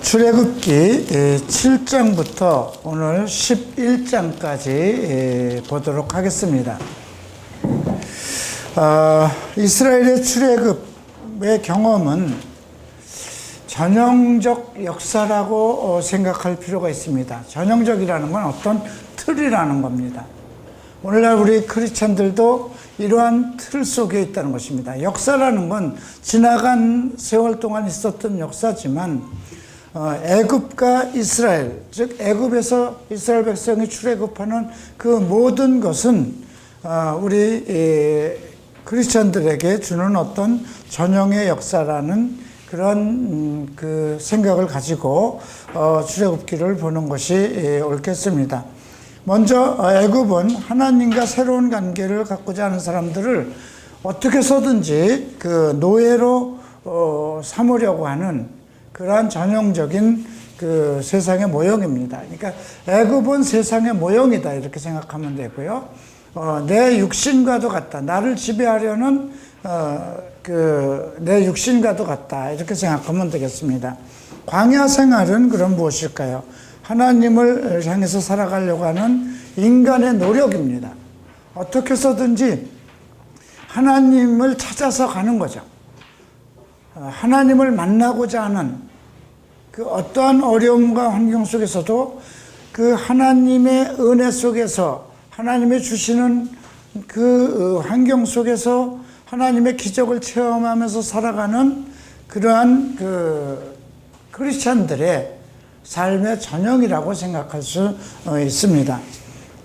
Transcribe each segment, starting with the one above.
출애굽기 7장부터 오늘 11장까지 보도록 하겠습니다. 이스라엘의 출애굽의 경험은 전형적 역사라고 생각할 필요가 있습니다. 전형적이라는 건 어떤 틀이라는 겁니다. 오늘날 우리 크리스찬들도 이러한 틀 속에 있다는 것입니다. 역사라는 건 지나간 세월 동안 있었던 역사지만 애굽과 이스라엘, 즉 애굽에서 이스라엘 백성이 출애굽하는 그 모든 것은 우리 크리스찬들에게 주는 어떤 전형의 역사라는 그런 그 생각을 가지고 출애굽기를 보는 것이 옳겠습니다. 먼저 애굽은 하나님과 새로운 관계를 갖고자 하는 사람들을 어떻게 해서든지 그 노예로 삼으려고 하는 그러한 전형적인 그 세상의 모형입니다. 그러니까 애굽은 세상의 모형이다 이렇게 생각하면 되고요. 내 육신과도 같다. 나를 지배하려는 내 육신과도 같다 이렇게 생각하면 되겠습니다. 광야 생활은 그럼 무엇일까요? 하나님을 향해서 살아가려고 하는 인간의 노력입니다. 어떻게 해서든지 하나님을 찾아서 가는 거죠. 하나님을 만나고자 하는 그 어떠한 어려움과 환경 속에서도 그 하나님의 은혜 속에서 하나님의 주시는 그 환경 속에서 하나님의 기적을 체험하면서 살아가는 그러한 그 크리스찬들의 삶의 전형이라고 생각할 수 있습니다.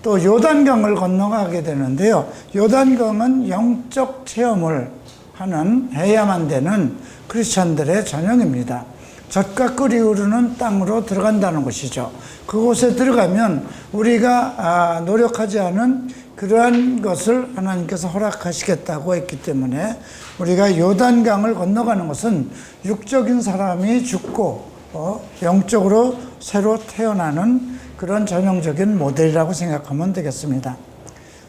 또 요단강을 건너가게 되는데요. 요단강은 영적 체험을 해야만 되는 크리스찬들의 전형입니다. 젖과 꿀이 흐르는 땅으로 들어간다는 것이죠. 그곳에 들어가면 우리가 노력하지 않은 그러한 것을 하나님께서 허락하시겠다고 했기 때문에 우리가 요단강을 건너가는 것은 육적인 사람이 죽고 영적으로 새로 태어나는 그런 전형적인 모델이라고 생각하면 되겠습니다.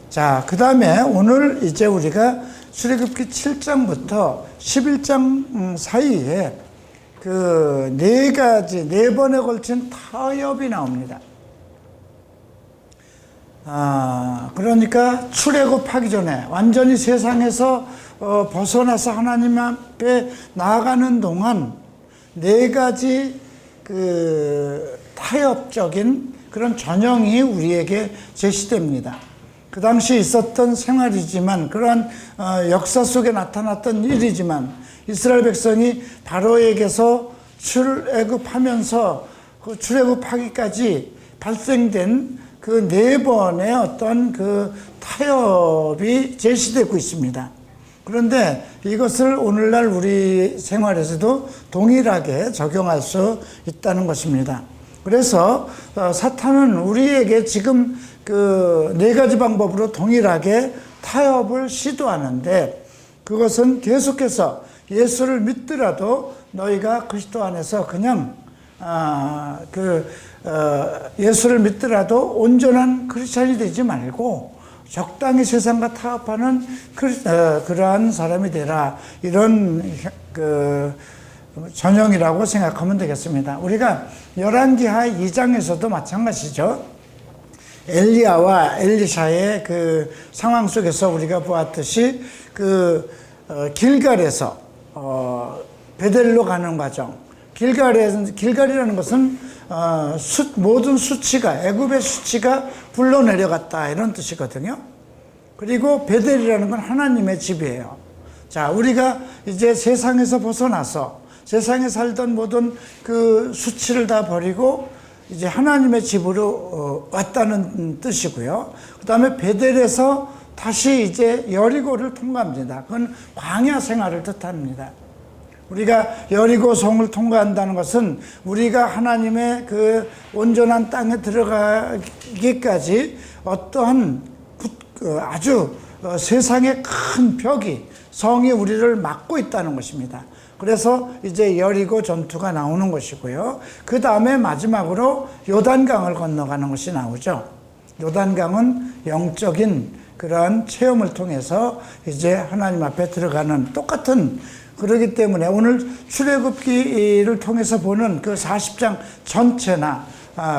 자, 그 다음에 오늘 이제 우리가 출애굽기 7장부터 11장 사이에 그 네 번에 걸친 타협이 나옵니다. 그러니까 출애굽하기 전에 완전히 세상에서 벗어나서 하나님 앞에 나아가는 동안 네 가지 그 타협적인 그런 전형이 우리에게 제시됩니다. 그 당시 있었던 생활이지만 그러한 역사 속에 나타났던 일이지만 이스라엘 백성이 바로에게서 출애굽하면서 그 출애굽하기까지 발생된 그 네 번의 어떤 그 타협이 제시되고 있습니다. 그런데 이것을 오늘날 우리 생활에서도 동일하게 적용할 수 있다는 것입니다. 그래서 사탄은 우리에게 지금 그 네 가지 방법으로 동일하게 타협을 시도하는데 그것은 계속해서 예수를 믿더라도 너희가 그리스도 안에서 그냥 예수를 믿더라도 온전한 크리스찬이 되지 말고 적당히 세상과 타협하는 그러한 사람이 되라 이런 그 전형이라고 생각하면 되겠습니다. 우리가 열왕기하 2장에서도 마찬가지죠. 엘리야와 엘리샤의 그 상황 속에서 우리가 보았듯이 그 길갈에서 베델로 가는 과정. 길갈이라는 것은 모든 수치가 애굽의 수치가 불러 내려갔다 이런 뜻이거든요. 그리고 베델이라는 건 하나님의 집이에요. 자, 우리가 이제 세상에서 벗어나서 세상에 살던 모든 그 수치를 다 버리고 이제 하나님의 집으로 왔다는 뜻이고요. 그 다음에 베델에서 다시 이제 여리고를 통과합니다. 그건 광야 생활을 뜻합니다. 우리가 여리고 성을 통과한다는 것은 우리가 하나님의 그 온전한 땅에 들어가기까지 어떠한 아주 세상의 큰 벽이 성이 우리를 막고 있다는 것입니다. 그래서 이제 여리고 전투가 나오는 것이고요. 그 다음에 마지막으로 요단강을 건너가는 것이 나오죠. 요단강은 영적인 그러한 체험을 통해서 이제 하나님 앞에 들어가는 똑같은 그렇기 때문에 오늘 출애굽기를 통해서 보는 그 40장 전체나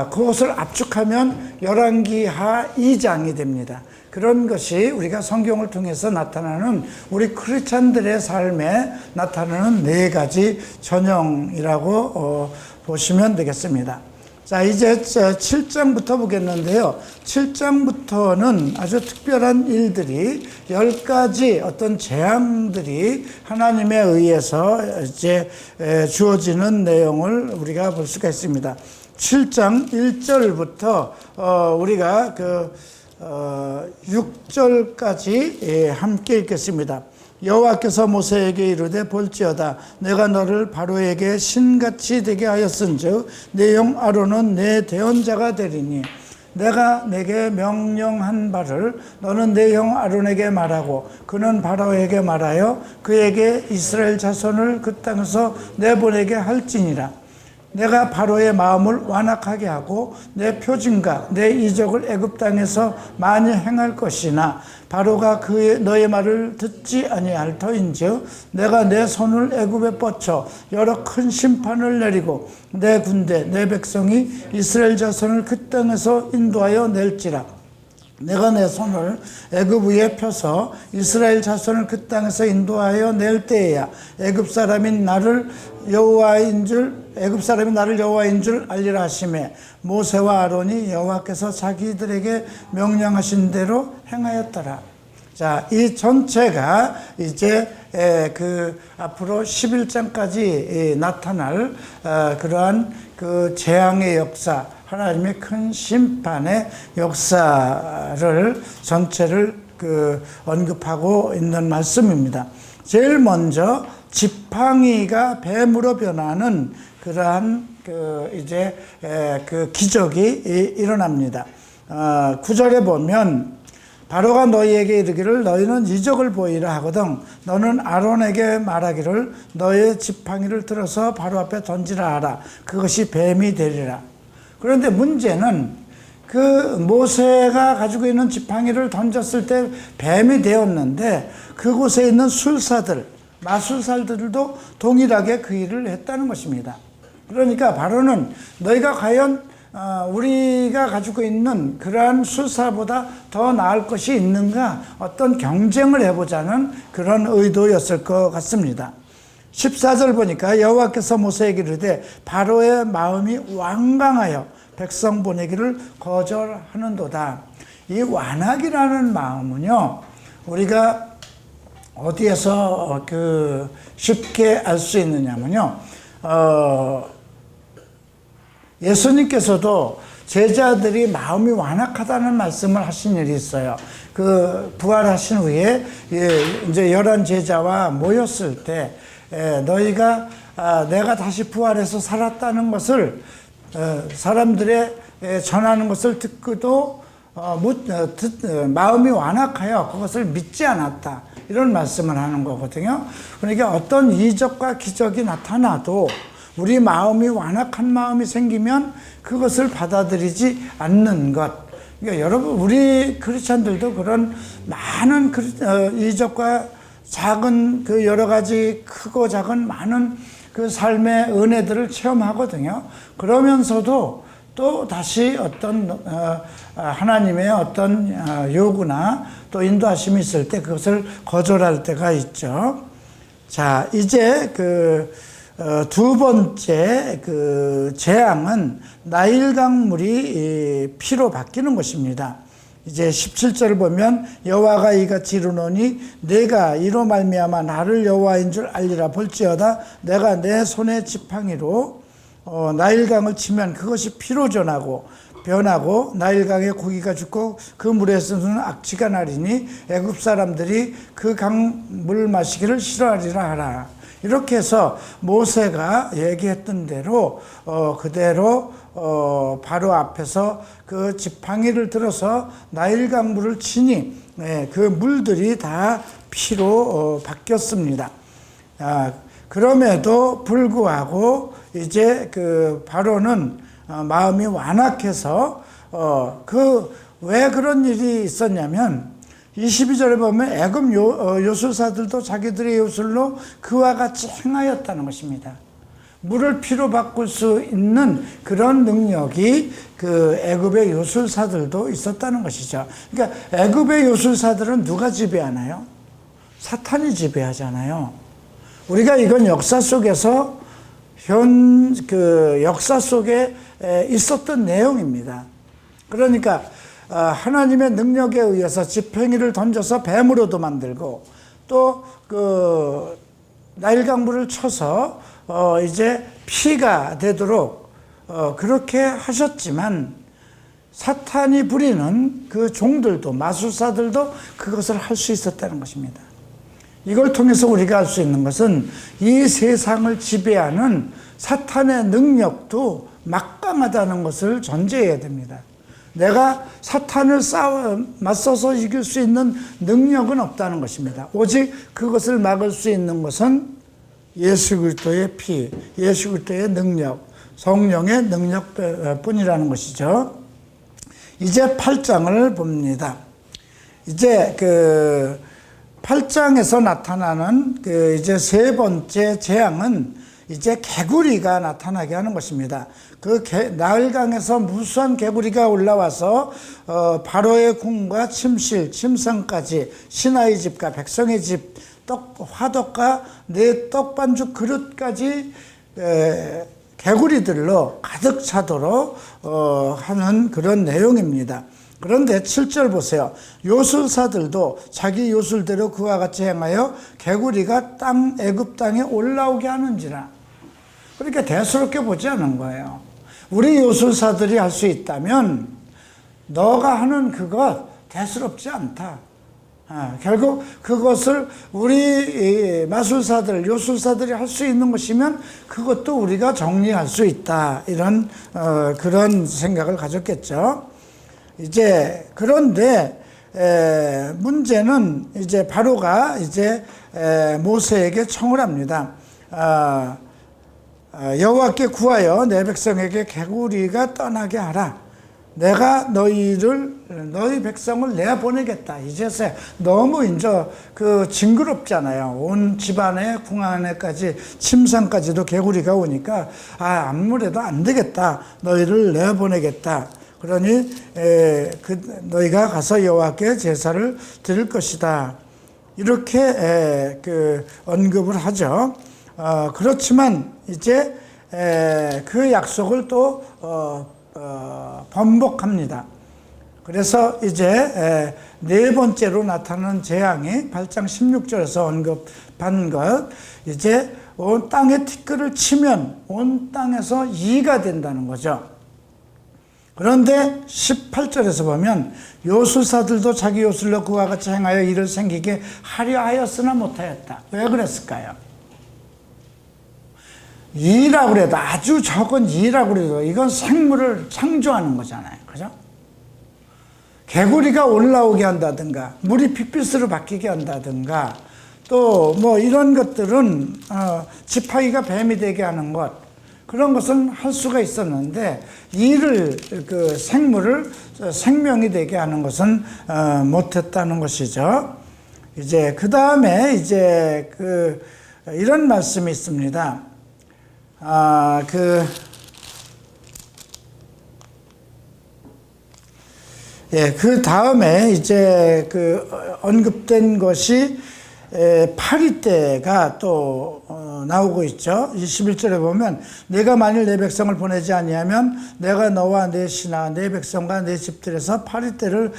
그것을 압축하면 열왕기하 2장이 됩니다. 그런 것이 우리가 성경을 통해서 나타나는 우리 크리스찬들의 삶에 나타나는 네 가지 전형이라고 보시면 되겠습니다. 자, 이제 7장부터 보겠는데요. 7장부터는 아주 특별한 일들이 10가지 어떤 재앙들이 하나님에 의해서 이제 주어지는 내용을 우리가 볼 수가 있습니다. 7장 1절부터 우리가 6절까지 함께 읽겠습니다. 여호와께서 모세에게 이르되 볼지어다 내가 너를 바로에게 신같이 되게 하였은즉 내 형 아론은 내 대언자가 되리니 내가 내게 명령한 바를 너는 내 형 아론에게 말하고 그는 바로에게 말하여 그에게 이스라엘 자손을 그 땅에서 내보내게 할지니라. 내가 바로의 마음을 완악하게 하고 내 표징과 내 이적을 애굽 땅에서 많이 행할 것이나 바로가 너의 말을 듣지 아니할 터인즉 내가 내 손을 애굽에 뻗쳐 여러 큰 심판을 내리고 내 군대 내 백성이 이스라엘 자손을 그 땅에서 인도하여 낼지라. 내가 내 손을 애굽 위에 펴서 이스라엘 자손을 그 땅에서 인도하여 낼 때에야 애굽 사람이 나를 여호와인 줄 알리라 하시매 모세와 아론이 여호와께서 자기들에게 명령하신 대로 행하였더라. 자, 이 전체가 이제 앞으로 11장까지 나타날 그러한 그 재앙의 역사, 하나님의 큰 심판의 역사를 전체를 언급하고 있는 말씀입니다. 제일 먼저 지팡이가 뱀으로 변하는 그러한 기적이 일어납니다. 9절에 보면 바로가 너희에게 이르기를 너희는 이적을 보이라 하거든 너는 아론에게 말하기를 너의 지팡이를 들어서 바로 앞에 던지라 하라. 그것이 뱀이 되리라. 그런데 문제는 그 모세가 가지고 있는 지팡이를 던졌을 때 뱀이 되었는데 그곳에 있는 마술사들도 동일하게 그 일을 했다는 것입니다. 그러니까 바로는 너희가 과연 우리가 가지고 있는 그러한 술사보다 더 나을 것이 있는가 어떤 경쟁을 해보자는 그런 의도였을 것 같습니다. 14절 보니까 여호와께서 모세에게 이르되 바로의 마음이 완강하여 백성 보내기를 거절하는도다. 이 완악이라는 마음은요, 우리가 어디에서 쉽게 알 수 있느냐면요, 예수님께서도 제자들이 마음이 완악하다는 말씀을 하신 일이 있어요. 부활하신 후에 이제 11 제자와 모였을 때 너희가 내가 다시 부활해서 살았다는 것을 사람들의 전하는 것을 듣고도 마음이 완악하여 그것을 믿지 않았다. 이런 말씀을 하는 거거든요. 그러니까 어떤 이적과 기적이 나타나도 우리 마음이 완악한 마음이 생기면 그것을 받아들이지 않는 것. 그러니까 여러분, 우리 크리스찬들도 그런 많은 이적과 작은 여러 가지 크고 작은 많은 그 삶의 은혜들을 체험하거든요. 그러면서도 또 다시 어떤 하나님의 어떤 요구나 또 인도하심이 있을 때 그것을 거절할 때가 있죠. 자, 이제 두 번째 재앙은 나일강물이 피로 바뀌는 것입니다. 이제 17절을 보면 여호와가 이같이 이르노니 내가 이로 말미암아 나를 여호와인 줄 알리라. 볼지어다 내가 내 손의 지팡이로 나일강을 치면 그것이 피로 변하고 나일강의 고기가 죽고 그 물에서는 악취가 나리니 애굽 사람들이 그 강물 마시기를 싫어하리라 하라. 이렇게 해서 모세가 얘기했던 대로 그대로 바로 앞에서 그 지팡이를 들어서 나일강 물을 치니 그 물들이 다 피로 바뀌었습니다. 그럼에도 불구하고 이제 바로는 마음이 완악해서 왜 그런 일이 있었냐면 22절에 보면 애굽 요술사들도 자기들의 요술로 그와 같이 행하였다는 것입니다. 물을 피로 바꿀 수 있는 그런 능력이 그 애굽의 요술사들도 있었다는 것이죠. 그러니까 애굽의 요술사들은 누가 지배하나요? 사탄이 지배하잖아요. 우리가 이건 역사 속에서 역사 속에 있었던 내용입니다. 그러니까 하나님의 능력에 의해서 지팡이를 던져서 뱀으로도 만들고 또 그 나일강물을 쳐서 이제 피가 되도록 그렇게 하셨지만 사탄이 부리는 그 종들도 마술사들도 그것을 할 수 있었다는 것입니다. 이걸 통해서 우리가 알 수 있는 것은 이 세상을 지배하는 사탄의 능력도 막강하다는 것을 전제해야 됩니다. 내가 사탄을 맞서서 이길 수 있는 능력은 없다는 것입니다. 오직 그것을 막을 수 있는 것은 예수 그리스도의 피, 예수 그리스도의 능력, 성령의 능력뿐이라는 것이죠. 이제 8장을 봅니다. 이제 그 8장에서 나타나는 그 이제 세 번째 재앙은 이제 개구리가 나타나게 하는 것입니다. 그 나일강에서 무수한 개구리가 올라와서 바로의 궁과 침상까지 시나이 집과 백성의 집, 화덕과 네 떡반죽 그릇까지 개구리들로 가득 차도록 하는 그런 내용입니다. 그런데 7절 보세요. 요술사들도 자기 요술대로 그와 같이 행하여 개구리가 애굽 땅에 올라오게 하는지라. 그러니까 대수롭게 보지 않은 거예요. 우리 요술사들이 할 수 있다면 너가 하는 그것 대수롭지 않다. 결국 그것을 우리 마술사들, 요술사들이 할 수 있는 것이면 그것도 우리가 정리할 수 있다. 이런 그런 생각을 가졌겠죠. 이제 그런데 문제는 이제 바로가 이제 모세에게 청을 합니다. 여호와께 구하여 내 백성에게 개구리가 떠나게 하라. 내가 너희 백성을 내보내겠다. 이제서 너무 이제 그 징그럽잖아요. 온 집안에 궁 안에까지 침상까지도 개구리가 오니까 아무래도 안 되겠다. 너희를 내보내겠다. 그러니 너희가 가서 여호와께 제사를 드릴 것이다. 이렇게 그 언급을 하죠. 그렇지만 이제 그 약속을 또 번복합니다. 그래서 이제 네 번째로 나타나는 재앙이 8장 16절에서 언급한 것, 이제 온 땅에 티끌을 치면 온 땅에서 이가 된다는 거죠. 그런데 18절에서 보면 요술사들도 자기 요술로 그와 같이 행하여 이를 생기게 하려 하였으나 못하였다. 왜 그랬을까요? 이라고 그래도 아주 적은 이라고 그래도 이건 생물을 창조하는 거잖아요. 그죠? 개구리가 올라오게 한다든가 물이 핏빛으로 바뀌게 한다든가 또 뭐 이런 것들은 지팡이가 뱀이 되게 하는 것, 그런 것은 할 수가 있었는데 이를 그 생물을 생명이 되게 하는 것은 못했다는 것이죠. 이제 그 다음에 이제 그 이런 말씀이 있습니다. 그 다음에 이제 그 언급된 것이 파리떼가 또 나오고 있죠. 21절에 보면 내가 만일 내 백성을 보내지 아니하면 내가 너와 내 신하 내 백성과 내 집들에서 파리떼를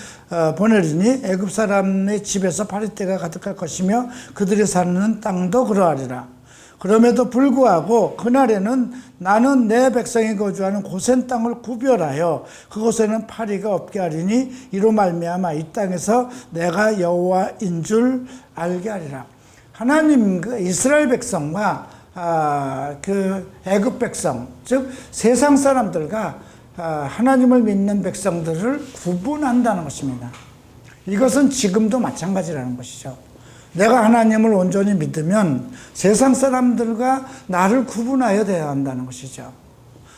보내리니 애굽 사람의 집에서 파리떼가 가득할 것이며 그들이 사는 땅도 그러하리라. 그럼에도 불구하고 그날에는 나는 내 백성이 거주하는 고센 땅을 구별하여 그곳에는 파리가 없게 하리니 이로 말미암아 이 땅에서 내가 여호와인 줄 알게 하리라. 하나님 그 이스라엘 백성과 그 애굽 백성, 즉 세상 사람들과 하나님을 믿는 백성들을 구분한다는 것입니다. 이것은 지금도 마찬가지라는 것이죠. 내가 하나님을 온전히 믿으면 세상 사람들과 나를 구분하여 대해야 한다는 것이죠.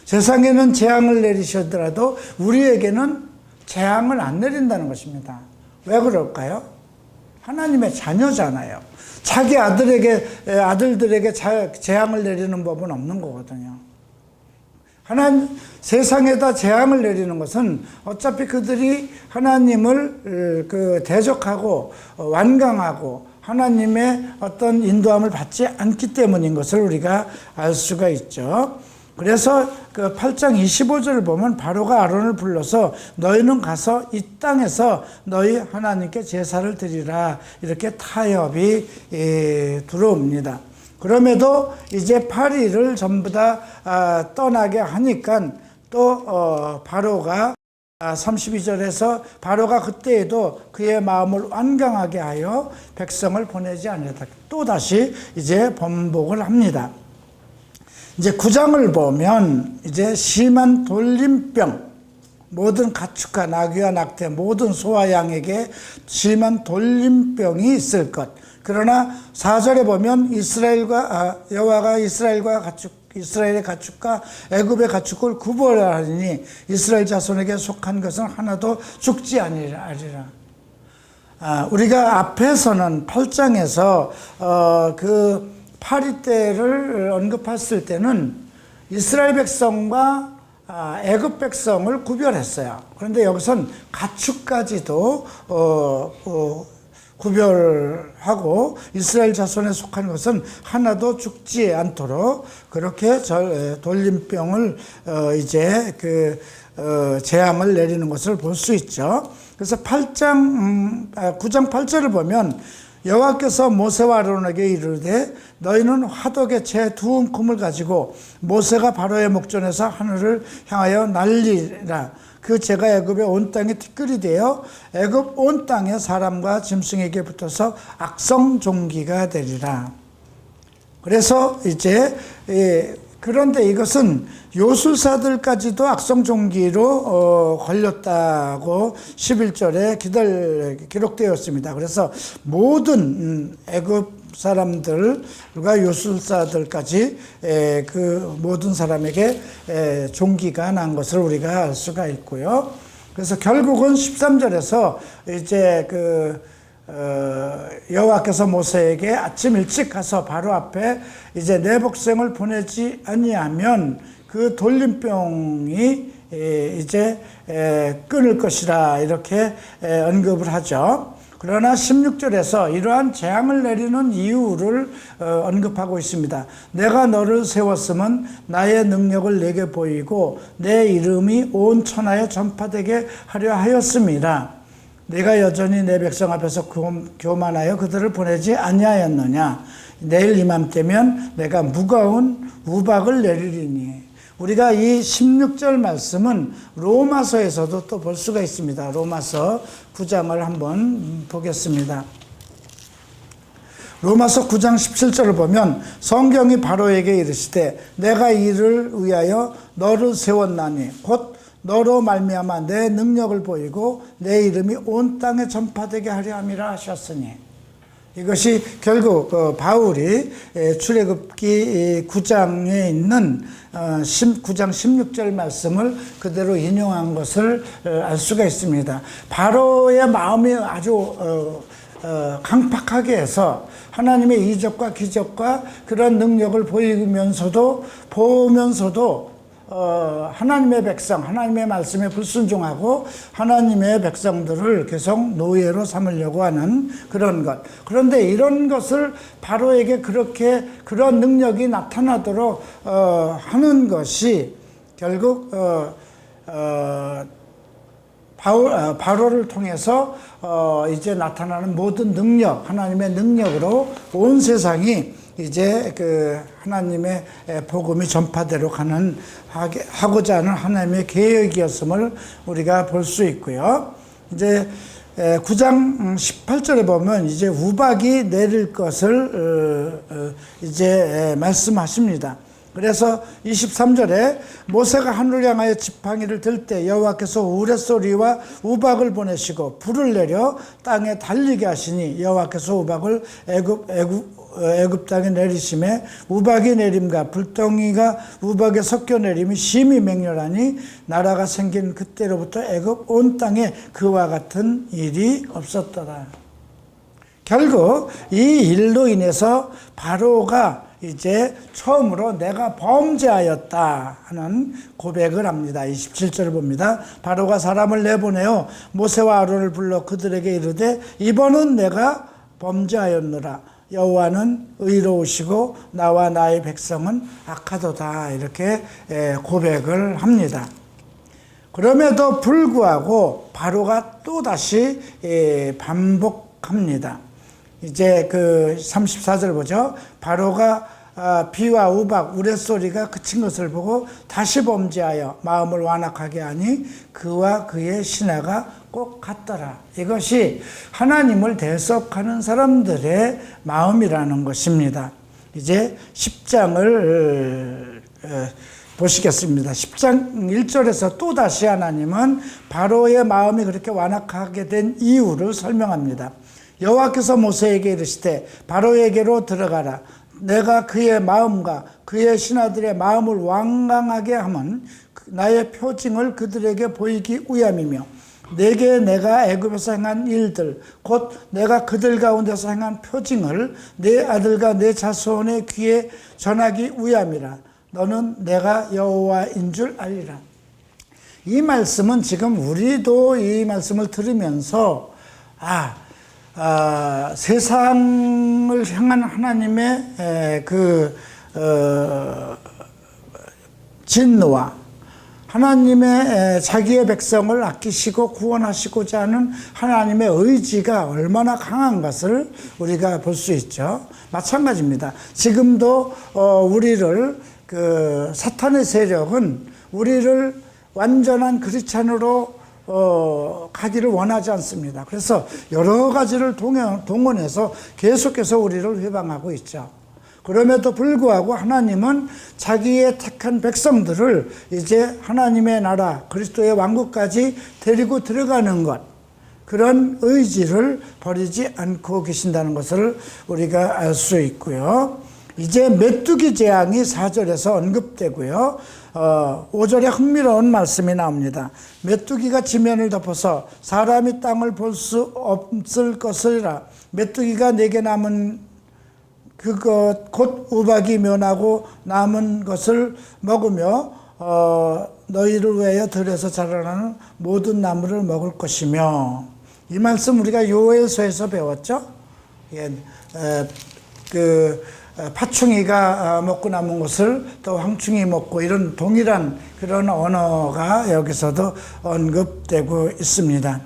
세상에는 재앙을 내리시더라도 우리에게는 재앙을 안 내린다는 것입니다. 왜 그럴까요? 하나님의 자녀잖아요. 자기 아들들에게 재앙을 내리는 법은 없는 거거든요. 세상에다 재앙을 내리는 것은 어차피 그들이 하나님을 대적하고 완강하고 하나님의 어떤 인도함을 받지 않기 때문인 것을 우리가 알 수가 있죠. 그래서 그 8장 25절을 보면 바로가 아론을 불러서 너희는 가서 이 땅에서 너희 하나님께 제사를 드리라, 이렇게 타협이 들어옵니다. 그럼에도 이제 8일을 전부 다 떠나게 하니까 또 바로가 32절에서 바로가 그때에도 그의 마음을 완강하게 하여 백성을 보내지 않았다. 또다시 이제 번복을 합니다. 이제 9장을 보면 이제 심한 돌림병, 모든 가축과 나귀와 낙태 모든 소와 양에게 심한 돌림병이 있을 것. 그러나 4절에 보면 여호와가 이스라엘의 가축과 애굽의 가축을 구별하리니 이스라엘 자손에게 속한 것은 하나도 죽지 아니하리라. 우리가 앞에서는 8장에서 그 파리 때를 언급했을 때는 이스라엘 백성과 애굽 백성을 구별했어요. 그런데 여기선 가축까지도 구별하고 이스라엘 자손에 속한 것은 하나도 죽지 않도록 그렇게 돌림병을 이제 재앙을 내리는 것을 볼 수 있죠. 그래서 9장 8절을 보면 여호와께서 모세와 아론에게 이르되 너희는 화덕에 재 두 움큼을 가지고 모세가 바로의 목전에서 하늘을 향하여 날리라. 그 재가 애굽의 온 땅에 티끌이 되어 애굽 온 땅의 사람과 짐승에게 붙어서 악성종기가 되리라. 그래서 이제 그런데 이것은 요술사들까지도 악성종기로 걸렸다고 11절에 기록되어 있습니다. 그래서 모든 애굽 사람들과 요술사들까지 그 모든 사람에게 종기가 난 것을 우리가 알 수가 있고요. 그래서 결국은 13절에서 이제 여호와께서 모세에게 아침 일찍 가서 바로 앞에 이제 내 백성을 보내지 아니하면 그 돌림병이 이제 끊을 것이라, 이렇게 언급을 하죠. 그러나 16절에서 이러한 재앙을 내리는 이유를 언급하고 있습니다. 내가 너를 세웠으면 나의 능력을 내게 보이고 내 이름이 온 천하에 전파되게 하려 하였습니다. 내가 여전히 내 백성 앞에서 교만하여 그들을 보내지 아니하였느냐. 내일 이맘때면 내가 무거운 우박을 내리리니. 우리가 이 16절 말씀은 로마서에서도 또 볼 수가 있습니다. 로마서 9장을 한번 보겠습니다. 로마서 9장 17절을 보면 성경이 바로에게 이르시되 내가 이를 위하여 너를 세웠나니 곧 너로 말미암아 내 능력을 보이고 내 이름이 온 땅에 전파되게 하려 함이라 하셨으니. 이것이 결국 바울이 출애굽기 9장에 있는 9장 16절 말씀을 그대로 인용한 것을 알 수가 있습니다. 바로의 마음이 아주 강팍하게 해서 하나님의 이적과 기적과 그런 능력을 보면서도 하나님의 백성, 하나님의 말씀에 불순종하고 하나님의 백성들을 계속 노예로 삼으려고 하는 그런 것. 그런데 이런 것을 바로에게 그렇게 그런 능력이 나타나도록 하는 것이 결국 바로를 통해서 이제 나타나는 모든 능력, 하나님의 능력으로 온 세상이 이제 하나님의 복음이 전파되도록 하고자 하는 하나님의 계획이었음을 우리가 볼 수 있고요. 이제 9장 18절에 보면 이제 우박이 내릴 것을 이제 말씀하십니다. 그래서 23절에 모세가 하늘을 향하여 지팡이를 들 때 여호와께서 우레소리와 우박을 보내시고 불을 내려 땅에 달리게 하시니 여호와께서 우박을 애굽 땅에 내리심에 우박이 내림과 불덩이가 우박에 섞여 내림이 심히 맹렬하니 나라가 생긴 그때로부터 애굽 온 땅에 그와 같은 일이 없었더라. 결국 이 일로 인해서 바로가 이제 처음으로 내가 범죄하였다 하는 고백을 합니다. 27절을 봅니다. 바로가 사람을 내보내어 모세와 아론을 불러 그들에게 이르되 이번은 내가 범죄하였노라. 여호와는 의로우시고 나와 나의 백성은 악하도다. 이렇게 고백을 합니다. 그럼에도 불구하고 바로가 또다시 반복합니다. 이제 그 34절 보죠. 바로가 비와 우박, 우레소리가 그친 것을 보고 다시 범죄하여 마음을 완악하게 하니 그와 그의 신하가 꼭 같더라. 이것이 하나님을 대적하는 사람들의 마음이라는 것입니다. 이제 10장을 보시겠습니다. 10장 1절에서 또다시 하나님은 바로의 마음이 그렇게 완악하게 된 이유를 설명합니다. 여호와께서 모세에게 이르시되 바로에게로 들어가라. 내가 그의 마음과 그의 신하들의 마음을 완강하게 하면 나의 표징을 그들에게 보이기 위함이며 내게 내가 애굽에서 행한 일들 곧 내가 그들 가운데서 행한 표징을 내 아들과 내 자손의 귀에 전하기 위함이라. 너는 내가 여호와인 줄 알리라. 이 말씀은 지금 우리도 이 말씀을 들으면서 세상을 향한 하나님의 진노와 하나님의 자기의 백성을 아끼시고 구원하시고자 하는 하나님의 의지가 얼마나 강한 것을 우리가 볼 수 있죠. 마찬가지입니다. 지금도 우리를 사탄의 세력은 우리를 완전한 크리스찬으로 가기를 원하지 않습니다. 그래서 여러 가지를 동원해서 계속해서 우리를 회방하고 있죠. 그럼에도 불구하고 하나님은 자기의 택한 백성들을 이제 하나님의 나라 그리스도의 왕국까지 데리고 들어가는 것, 그런 의지를 버리지 않고 계신다는 것을 우리가 알 수 있고요. 이제 메뚜기 재앙이 4절에서 언급되고요. 5절에 흥미로운 말씀이 나옵니다. 메뚜기가 지면을 덮어서 사람이 땅을 볼 수 없을 것이라. 메뚜기가 내게 남은 그것 곧 우박이 면하고 남은 것을 먹으며 너희를 위하여 들에서 자라나는 모든 나무를 먹을 것이며. 이 말씀 우리가 요엘서에서 배웠죠. 파충이가 먹고 남은 것을 또 황충이 먹고, 이런 동일한 그런 언어가 여기서도 언급되고 있습니다.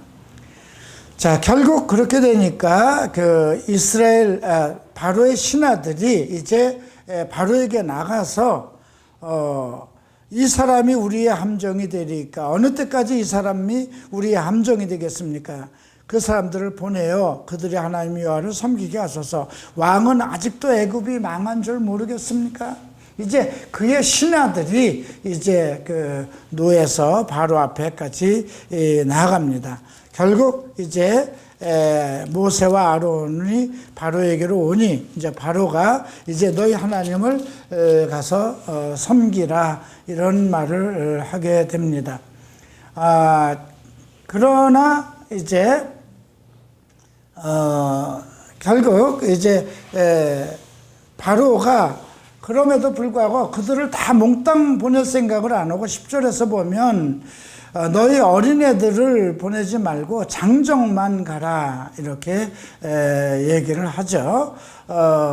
자, 결국 그렇게 되니까 이스라엘 바로의 신하들이 이제 바로에게 나가서 이 사람이 우리의 함정이 되리까, 어느 때까지 이 사람이 우리의 함정이 되겠습니까? 그 사람들을 보내어 그들이 하나님 여호와를 섬기게 하소서. 왕은 아직도 애굽이 망한 줄 모르겠습니까? 이제 그의 신하들이 이제 노에서 바로 앞에까지 나아갑니다. 결국 이제 모세와 아론이 바로에게로 오니 이제 바로가 이제 너희 하나님을 가서 섬기라, 이런 말을 하게 됩니다. 그러나 이제 결국 이제 바로가 그럼에도 불구하고 그들을 다 몽땅 보낼 생각을 안 하고 10절에서 보면 너희 어린애들을 보내지 말고 장정만 가라, 이렇게 얘기를 하죠.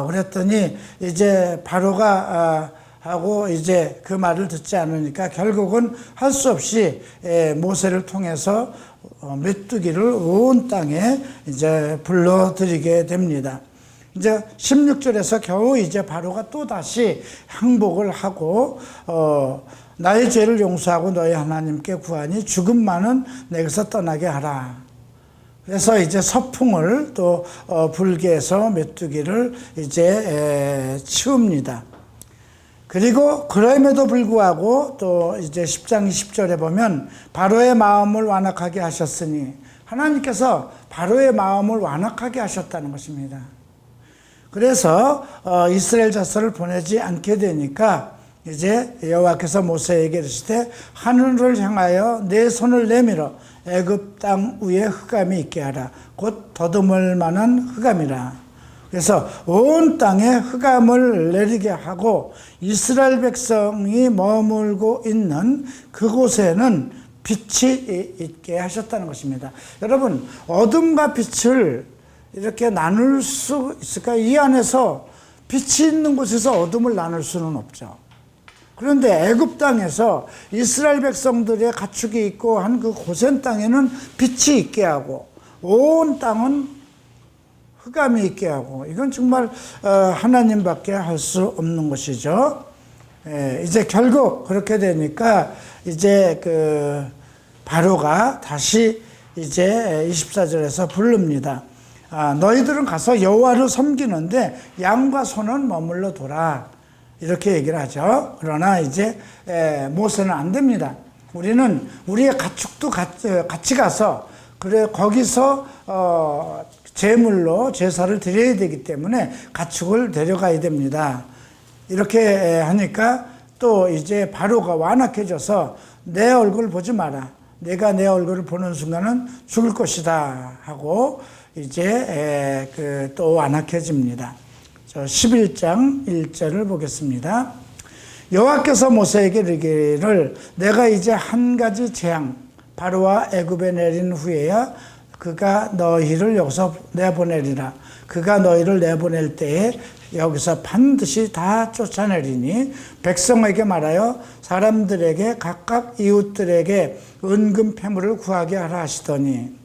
그랬더니 이제 바로가 하고 이제 그 말을 듣지 않으니까 결국은 할 수 없이 모세를 통해서 메뚜기를 온 땅에 이제 불러들이게 됩니다. 이제 16절에서 겨우 이제 바로가 또 다시 항복을 하고 나의 죄를 용서하고 너희 하나님께 구하니 죽음만은 내게서 떠나게 하라. 그래서 이제 서풍을 또 불게 해서 메뚜기를 이제 치웁니다. 그리고 그럼에도 불구하고 또 이제 10장 20절에 보면 바로의 마음을 완악하게 하셨으니, 하나님께서 바로의 마음을 완악하게 하셨다는 것입니다. 그래서 이스라엘 자손을 보내지 않게 되니까 이제 여호와께서 모세에게 이르시되 하늘을 향하여 내 손을 내밀어 애굽 땅 위에 흑암이 있게 하라. 곧 더듬을 만한 흑암이라. 그래서 온 땅에 흑암을 내리게 하고 이스라엘 백성이 머물고 있는 그곳에는 빛이 있게 하셨다는 것입니다. 여러분, 어둠과 빛을 이렇게 나눌 수 있을까요? 이 안에서 빛이 있는 곳에서 어둠을 나눌 수는 없죠. 그런데 애굽 땅에서 이스라엘 백성들의 가축이 있고 한 그 고센 땅에는 빛이 있게 하고 온 땅은 흑암이 있게 하고, 이건 정말 하나님밖에 할 수 없는 것이죠. 이제 결국 그렇게 되니까 이제 그 바로가 다시 이제 24절에서 부릅니다. 너희들은 가서 여호와를 섬기는데 양과 소는 머물러 둬라. 이렇게 얘기를 하죠. 그러나 이제 모세는 안 됩니다. 우리는 우리의 가축도 같이 가서 그래 거기서 제물로 제사를 드려야 되기 때문에 가축을 데려가야 됩니다. 이렇게 하니까 또 이제 바로가 완악해져서 내 얼굴 보지 마라. 내가 내 얼굴을 보는 순간은 죽을 것이다 하고 이제 또 완악해집니다. 11장 1절을 보겠습니다. 여호와께서 모세에게 이르기를 내가 이제 한 가지 재앙 바로와 애굽에 내린 후에야 그가 너희를 여기서 내보내리라. 그가 너희를 내보낼 때에 여기서 반드시 다 쫓아내리니 백성에게 말하여 사람들에게 각각 이웃들에게 은금 패물을 구하게 하라 하시더니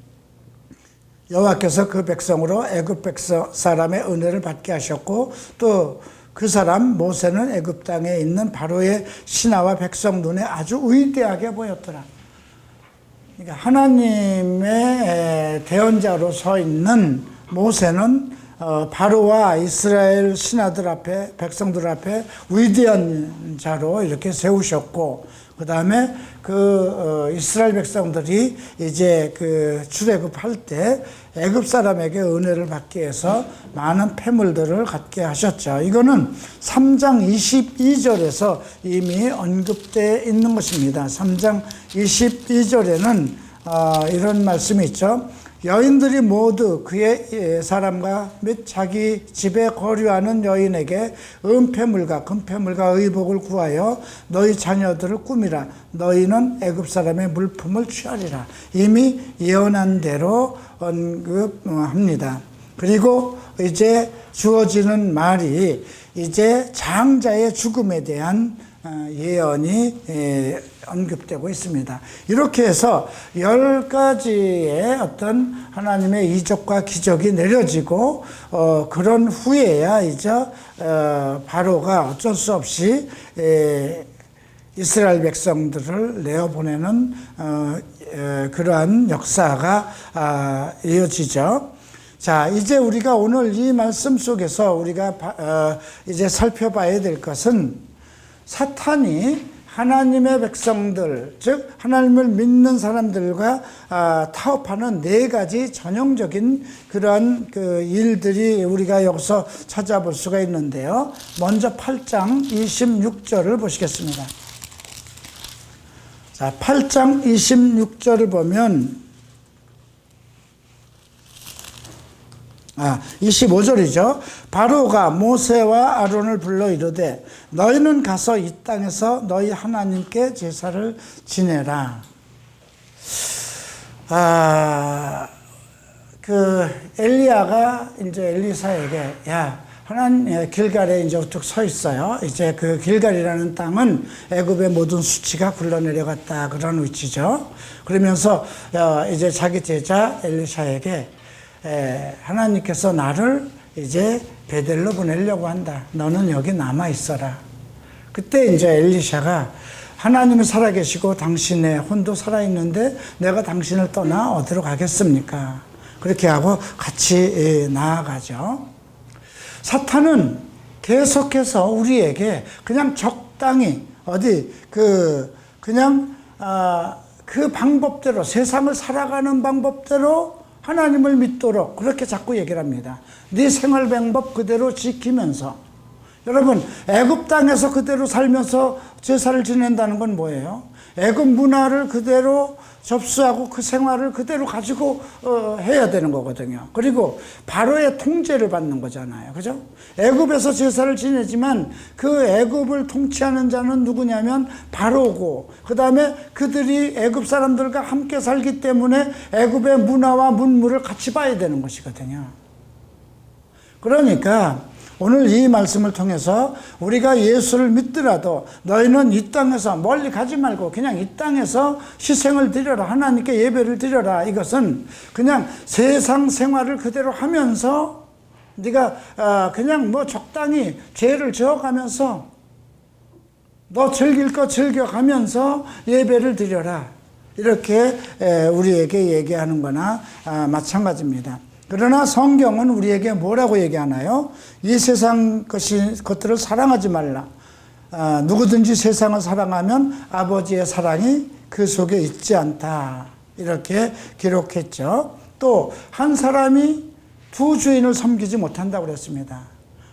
여호와께서 그 백성으로 애굽 백성 사람의 은혜를 받게 하셨고 또 그 사람 모세는 애굽 땅에 있는 바로의 신하와 백성 눈에 아주 위대하게 보였더라. 그러니까 하나님의 대언자로 서 있는 모세는 바로와 이스라엘 신하들 앞에 백성들 앞에 위대한 자로 이렇게 세우셨고 그 다음에 이스라엘 백성들이 이제 출애굽할 때 애굽 사람에게 은혜를 받기 위해서 많은 패물들을 갖게 하셨죠. 이거는 3장 22절에서 이미 언급되어 있는 것입니다. 3장 22절에는 이런 말씀이 있죠. 여인들이 모두 그의 사람과 및 자기 집에 거류하는 여인에게 은폐물과 금폐물과 의복을 구하여 너희 자녀들을 꾸미라. 너희는 애굽 사람의 물품을 취하리라. 이미 예언한 대로 언급합니다. 그리고 이제 주어지는 말이 이제 장자의 죽음에 대한 예언이 언급되고 있습니다. 이렇게 해서 10가지의 어떤 하나님의 이적과 기적이 내려지고 그런 후에야 이제 바로가 어쩔 수 없이 이스라엘 백성들을 내어보내는 그러한 역사가 이어지죠. 자, 이제 우리가 오늘 이 말씀 속에서 우리가 이제 살펴봐야 될 것은 사탄이 하나님의 백성들, 즉 하나님을 믿는 사람들과 타협하는 4가지 전형적인 그러한 일들이 우리가 여기서 찾아볼 수가 있는데요. 먼저 8장 26절을 보시겠습니다. 자, 8장 26절을 보면 25절이죠. 바로가 모세와 아론을 불러 이르되 너희는 가서 이 땅에서 너희 하나님께 제사를 지내라. 엘리야가 이제 엘리사에게 하나님 길갈에 이제 우뚝 서 있어요. 이제 그 길갈이라는 땅은 애굽의 모든 수치가 굴러내려갔다 그런 위치죠. 그러면서 이제 자기 제자 엘리사에게 하나님께서 나를 이제 베델로 보내려고 한다. 너는 여기 남아 있어라. 그때 이제 엘리샤가 하나님은 살아계시고 당신의 혼도 살아있는데 내가 당신을 떠나 어디로 가겠습니까? 그렇게 하고 같이 나아가죠. 사탄은 계속해서 우리에게 그냥 적당히 그냥 그 방법대로 세상을 살아가는 방법대로 하나님을 믿도록 그렇게 자꾸 얘기를 합니다. 네 생활 방법 그대로 지키면서 여러분, 애굽 땅에서 그대로 살면서 제사를 지낸다는 건 뭐예요? 애굽 문화를 그대로 접수하고 그 생활을 그대로 가지고 해야 되는 거거든요. 그리고 바로의 통제를 받는 거잖아요. 그죠? 애굽에서 제사를 지내지만 그 애굽을 통치하는 자는 누구냐면 바로고, 그 다음에 그들이 애굽 사람들과 함께 살기 때문에 애굽의 문화와 문물을 같이 봐야 되는 것이거든요. 그러니까 오늘 이 말씀을 통해서 우리가 예수를 믿더라도 너희는 이 땅에서 멀리 가지 말고 그냥 이 땅에서 희생을 드려라, 하나님께 예배를 드려라. 이것은 그냥 세상 생활을 그대로 하면서 네가 그냥 뭐 적당히 죄를 지어가면서 너 즐길 거 즐겨가면서 예배를 드려라, 이렇게 우리에게 얘기하는 거나 마찬가지입니다. 그러나 성경은 우리에게 뭐라고 얘기하나요? 이 세상 것들을 사랑하지 말라. 누구든지 세상을 사랑하면 아버지의 사랑이 그 속에 있지 않다, 이렇게 기록했죠. 또 한 사람이 두 주인을 섬기지 못한다고 그랬습니다.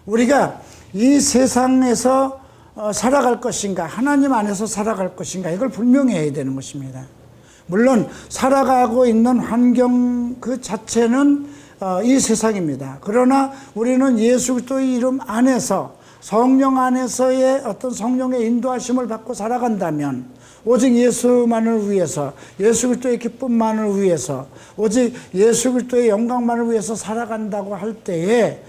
우리가 이 세상에서 살아갈 것인가, 하나님 안에서 살아갈 것인가, 이걸 분명히 해야 되는 것입니다. 물론 살아가고 있는 환경 그 자체는 이 세상입니다. 그러나 우리는 예수 그리스도의 이름 안에서, 성령 안에서의 어떤 성령의 인도하심을 받고 살아간다면, 오직 예수만을 위해서, 예수 그리스도의 기쁨만을 위해서, 오직 예수 그리스도의 영광만을 위해서 살아간다고 할 때에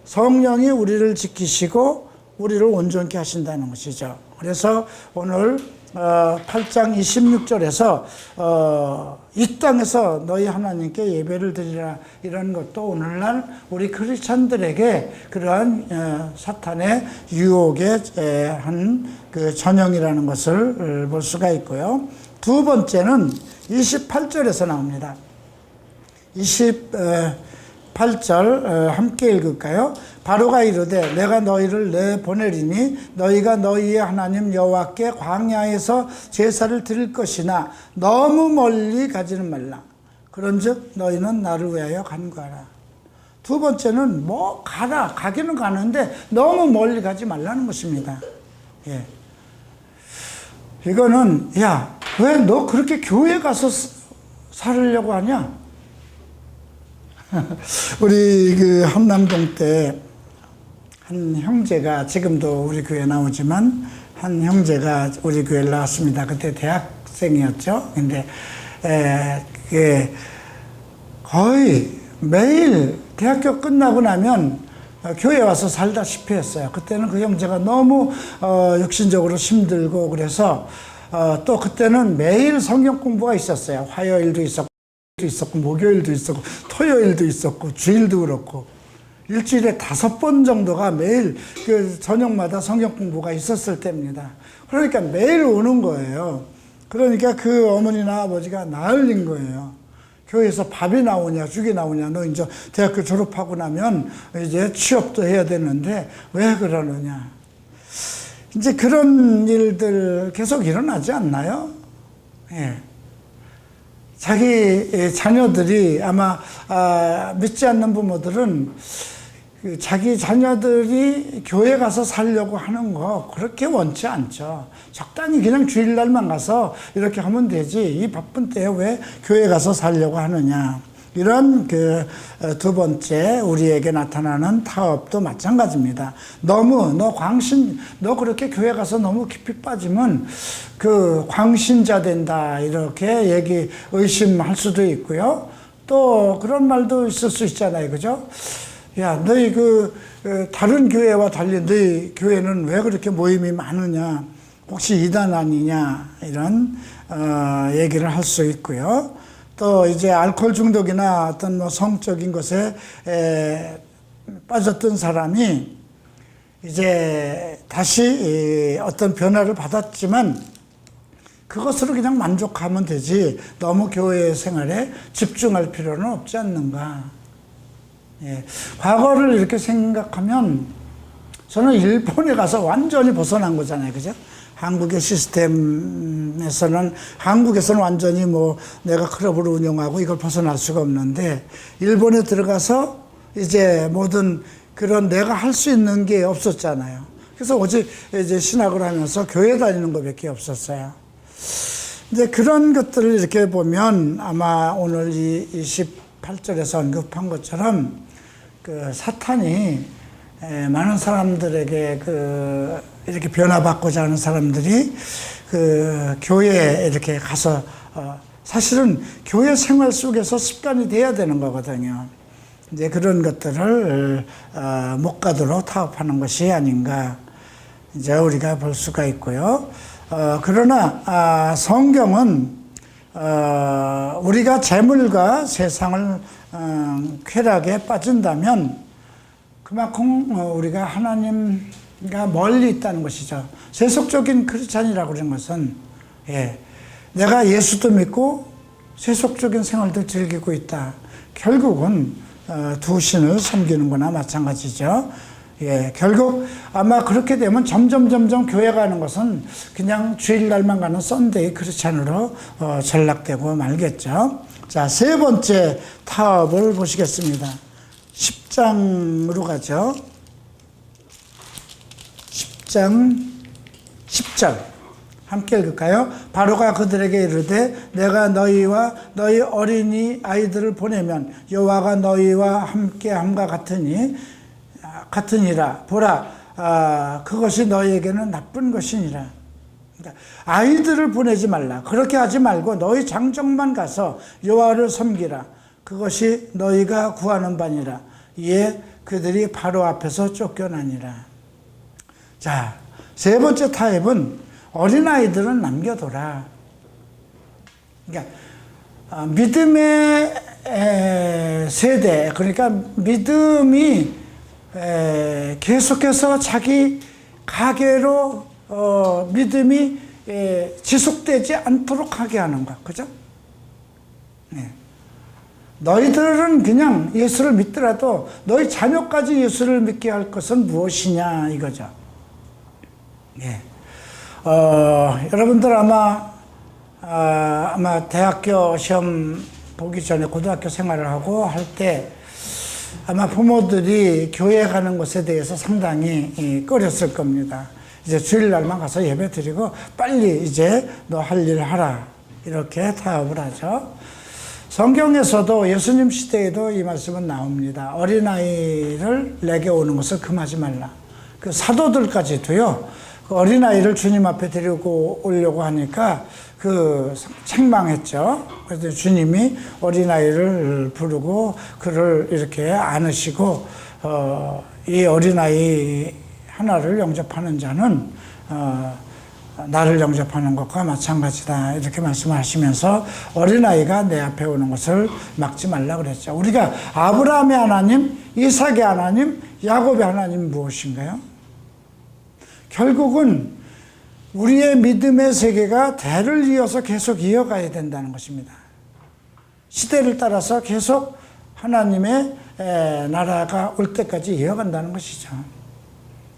성령이 우리를 지키시고 우리를 온전케 하신다는 것이죠. 그래서 오늘 8장 26절에서 이 땅에서 너희 하나님께 예배를 드리라, 이런 것도 오늘날 우리 크리스찬들에게 그러한 사탄의 유혹의 한 그 전형이라는 것을 볼 수가 있고요. 두 번째는 28절에서 나옵니다. 28절 함께 읽을까요? 바로가 이르되 내가 너희를 내보내리니 너희가 너희의 하나님 여호와께 광야에서 제사를 드릴 것이나 너무 멀리 가지는 말라. 그런즉 너희는 나를 위하여 간구하라. 두 번째는 뭐 가기는 가는데 너무 멀리 가지 말라는 것입니다. 예. 이거는 야, 왜 너 그렇게 교회 가서 살으려고 하냐? 우리 그 한남동 때 한 형제가, 지금도 우리 교회 나오지만 한 형제가 우리 교회에 나왔습니다. 그때 대학생이었죠. 근데 거의 매일 대학교 끝나고 나면 교회 와서 살다시피 했어요. 그때는 그 형제가 너무 육신적으로 힘들고, 그래서 또 그때는 매일 성경 공부가 있었어요. 화요일도 있었고 목요일도 있었고 토요일도 있었고 주일도 그렇고, 일주일에 5번 정도가 매일 그 저녁마다 성경 공부가 있었을 때입니다. 그러니까 매일 오는 거예요. 그러니까 그 어머니나 아버지가 나흘린 거예요. 교회에서 밥이 나오냐 죽이 나오냐, 너 이제 대학교 졸업하고 나면 이제 취업도 해야 되는데 왜 그러느냐. 이제 그런 일들 계속 일어나지 않나요? 예. 자기 자녀들이 아마 믿지 않는 부모들은 자기 자녀들이 교회 가서 살려고 하는 거 그렇게 원치 않죠. 적당히 그냥 주일날만 가서 이렇게 하면 되지, 이 바쁜 때에 왜 교회 가서 살려고 하느냐. 이런 그 두 번째 우리에게 나타나는 타협도 마찬가지입니다. 너 그렇게 교회 가서 너무 깊이 빠지면 그 광신자 된다, 이렇게 의심할 수도 있고요. 또 그런 말도 있을 수 있잖아요. 그죠? 야, 너희 다른 교회와 달리 너희 교회는 왜 그렇게 모임이 많으냐? 혹시 이단 아니냐? 이런 얘기를 할 수 있고요. 또 이제 알코올 중독이나 어떤 뭐 성적인 것에 빠졌던 사람이 이제 다시 어떤 변화를 받았지만 그것으로 그냥 만족하면 되지, 너무 교회 생활에 집중할 필요는 없지 않는가. 예. 과거를 이렇게 생각하면 저는 일본에 가서 완전히 벗어난 거잖아요. 그죠? 한국의 시스템에서는, 한국에서는 완전히 뭐 내가 클럽을 운영하고 이걸 벗어날 수가 없는데, 일본에 들어가서 이제 모든 그런 내가 할 수 있는 게 없었잖아요. 그래서 오직 이제 신학을 하면서 교회 다니는 것밖에 없었어요. 이제 그런 것들을 이렇게 보면 아마 오늘 이 28절에서 언급한 것처럼 그 사탄이 많은 사람들에게 이렇게 변화받고자 하는 사람들이 그 교회에 이렇게 가서 사실은 교회 생활 속에서 습관이 돼야 되는 거거든요. 이제 그런 것들을 못 가도록 타협하는 것이 아닌가 이제 우리가 볼 수가 있고요. 그러나 성경은 우리가 재물과 세상을 쾌락에 빠진다면 그만큼 우리가 하나님과 멀리 있다는 것이죠. 세속적인 크리스찬이라고 그러는 것은 내가 예수도 믿고 세속적인 생활도 즐기고 있다. 결국은 두 신을 섬기는 거나 마찬가지죠. 결국 아마 그렇게 되면 점점 교회 가는 것은 그냥 주일날만 가는 썬데이 크리스찬으로 전락되고 말겠죠. 자, 세 번째 타협을 보시겠습니다. 10장으로 가죠. 10장 10절 함께 읽을까요? 바로가 그들에게 이르되 내가 너희와 너희 어린이 아이들을 보내면 여호와가 너희와 함께함과 같으니라. 보라, 그것이 너희에게는 나쁜 것이니라. 그러니까 아이들을 보내지 말라. 그렇게 하지 말고 너희 장정만 가서 여호와를 섬기라. 그것이 너희가 구하는 바니라. 이에 그들이 바로 앞에서 쫓겨나니라. 자, 세 번째 타협은 어린아이들은 남겨둬라. 그러니까 믿음의 세대, 그러니까 믿음이 계속해서 자기 가계로 믿음이 지속되지 않도록 하게 하는 것, 그죠? 너희들은 그냥 예수를 믿더라도 너희 자녀까지 예수를 믿게 할 것은 무엇이냐 이거죠. 여러분들 아마 대학교 시험 보기 전에 고등학교 생활을 하고 할 때 아마 부모들이 교회 가는 것에 대해서 상당히 꺼렸을 겁니다. 이제 주일날만 가서 예배 드리고 빨리 이제 너 할 일 하라 이렇게 타협을 하죠. 성경에서도 예수님 시대에도 이 말씀은 나옵니다. 어린아이를 내게 오는 것을 금하지 말라. 그 사도들까지도요, 그 어린아이를 주님 앞에 데리고 오려고 하니까 책망했죠. 그래서 주님이 어린아이를 부르고 그를 이렇게 안으시고, 이 어린아이 하나를 영접하는 자는, 나를 영접하는 것과 마찬가지다 이렇게 말씀하시면서 어린아이가 내 앞에 오는 것을 막지 말라 그랬죠. 우리가 아브라함의 하나님, 이삭의 하나님, 야곱의 하나님 무엇인가요? 결국은 우리의 믿음의 세계가 대를 이어서 계속 이어가야 된다는 것입니다. 시대를 따라서 계속 하나님의 나라가 올 때까지 이어간다는 것이죠.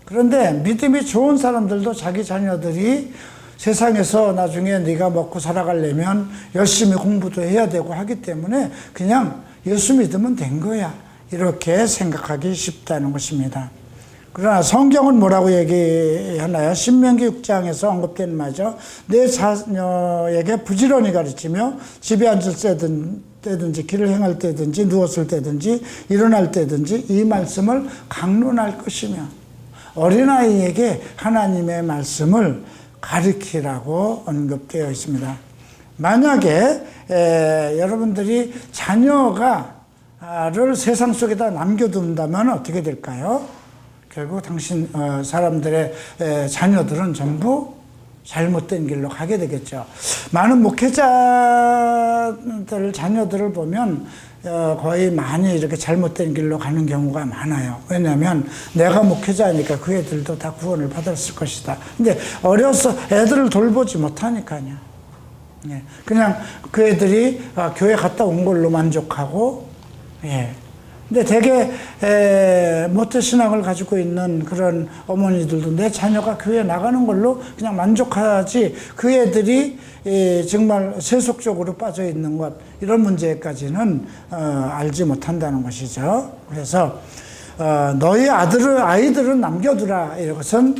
그런데 믿음이 좋은 사람들도 자기 자녀들이 세상에서 나중에 네가 먹고 살아가려면 열심히 공부도 해야 되고 하기 때문에 그냥 예수 믿으면 된 거야 이렇게 생각하기 쉽다는 것입니다. 그러나 성경은 뭐라고 얘기하나요? 신명기 6장에서 언급된 말이죠. 내 자녀에게 부지런히 가르치며 집에 앉을 때든지 길을 행할 때든지 누웠을 때든지 일어날 때든지 이 말씀을 강론할 것이며 어린아이에게 하나님의 말씀을 가르치라고 언급되어 있습니다. 만약에 여러분들이 자녀를 세상 속에다 남겨둔다면 어떻게 될까요? 결국 사람들의 자녀들은 전부 잘못된 길로 가게 되겠죠. 많은 목회자들 자녀들을 보면 거의 많이 이렇게 잘못된 길로 가는 경우가 많아요. 왜냐하면 내가 목회자니까 그 애들도 다 구원을 받았을 것이다. 근데 어려서 애들을 돌보지 못하니까요. 그냥 그 애들이 교회 갔다 온 걸로 만족하고, 근데 되게 모태신앙을 가지고 있는 그런 어머니들도 내 자녀가 교회 나가는 걸로 그냥 만족하지 그 애들이 정말 세속적으로 빠져 있는 것 이런 문제까지는 알지 못한다는 것이죠. 그래서 너희 아이들은 남겨두라 이것은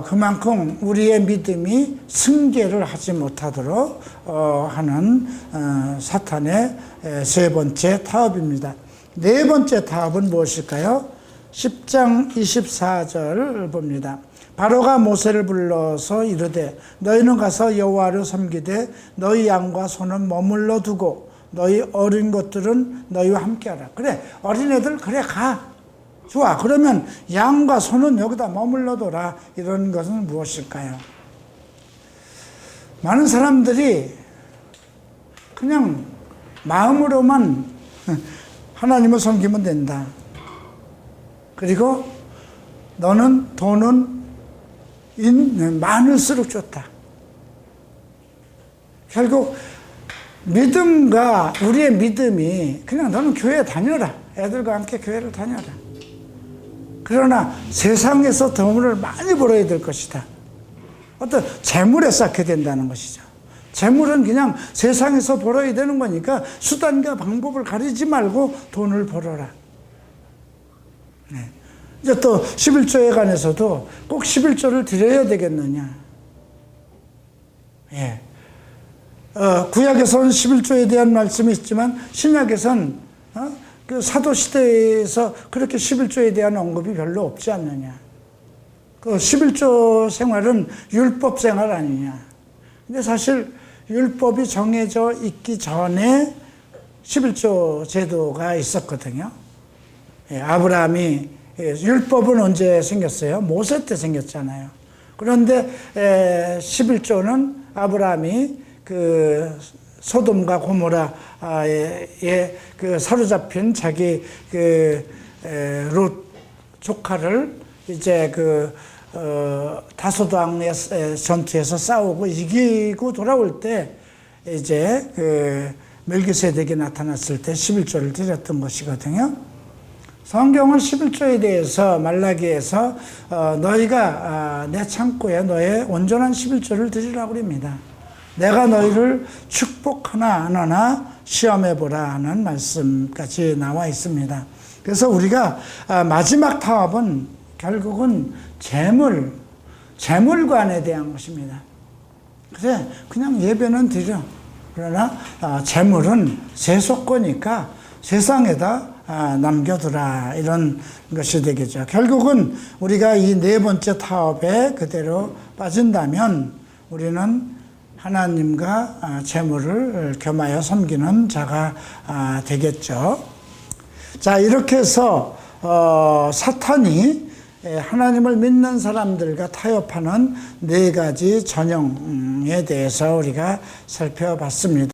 그만큼 우리의 믿음이 승계를 하지 못하도록 하는 사탄의 세 번째 타협입니다. 네 번째 타협은 무엇일까요? 10장 24절을 봅니다. 바로가 모세를 불러서 이르되 너희는 가서 여호와를 섬기되 너희 양과 소는 머물러 두고 너희 어린 것들은 너희와 함께하라. 그래, 어린애들 그래 가. 좋아. 그러면 양과 소는 여기다 머물러 둬라. 이런 것은 무엇일까요? 많은 사람들이 그냥 마음으로만 하나님을 섬기면 된다. 그리고 너는 돈은 많을수록 좋다. 결국 믿음과 우리의 믿음이 그냥 너는 교회 다녀라. 애들과 함께 교회를 다녀라. 그러나 세상에서 돈을 많이 벌어야 될 것이다. 어떤 재물에 쌓게 된다는 것이죠. 재물은 그냥 세상에서 벌어야 되는 거니까 수단과 방법을 가리지 말고 돈을 벌어라. 네. 이제 또 11조에 관해서도 꼭 11조를 드려야 되겠느냐. 예. 구약에서는 11조에 대한 말씀이 있지만 신약에서는 그 사도시대에서 그렇게 11조에 대한 언급이 별로 없지 않느냐. 그 11조 생활은 율법 생활 아니냐. 근데 사실 율법이 정해져 있기 전에 11조 제도가 있었거든요. 예, 아브라함이 율법은 언제 생겼어요? 모세 때 생겼잖아요. 그런데 11조는 아브라함이 그 소돔과 고모라에 그 사로잡힌 자기 롯 조카를 이제 다소당의 전투에서 싸우고 이기고 돌아올 때 이제 멜기세덱이 나타났을 때 11조를 드렸던 것이거든요. 성경은 11조에 대해서 말라기에서 너희가 내 창고에 너의 온전한 11조를 드리라고 합니다. 내가 너희를 축복하나 안 하나 시험해보라 하는 말씀까지 나와 있습니다. 그래서 우리가 마지막 타협은 결국은 재물관에 대한 것입니다. 그래, 그냥 예배는 드려. 그러나 재물은 세속거니까 세상에다 남겨두라. 이런 것이 되겠죠. 결국은 우리가 이 네 번째 타협에 그대로 빠진다면 우리는 하나님과 재물을 겸하여 섬기는 자가 되겠죠. 자, 이렇게 해서 사탄이 하나님을 믿는 사람들과 타협하는 네 가지 전형에 대해서 우리가 살펴봤습니다.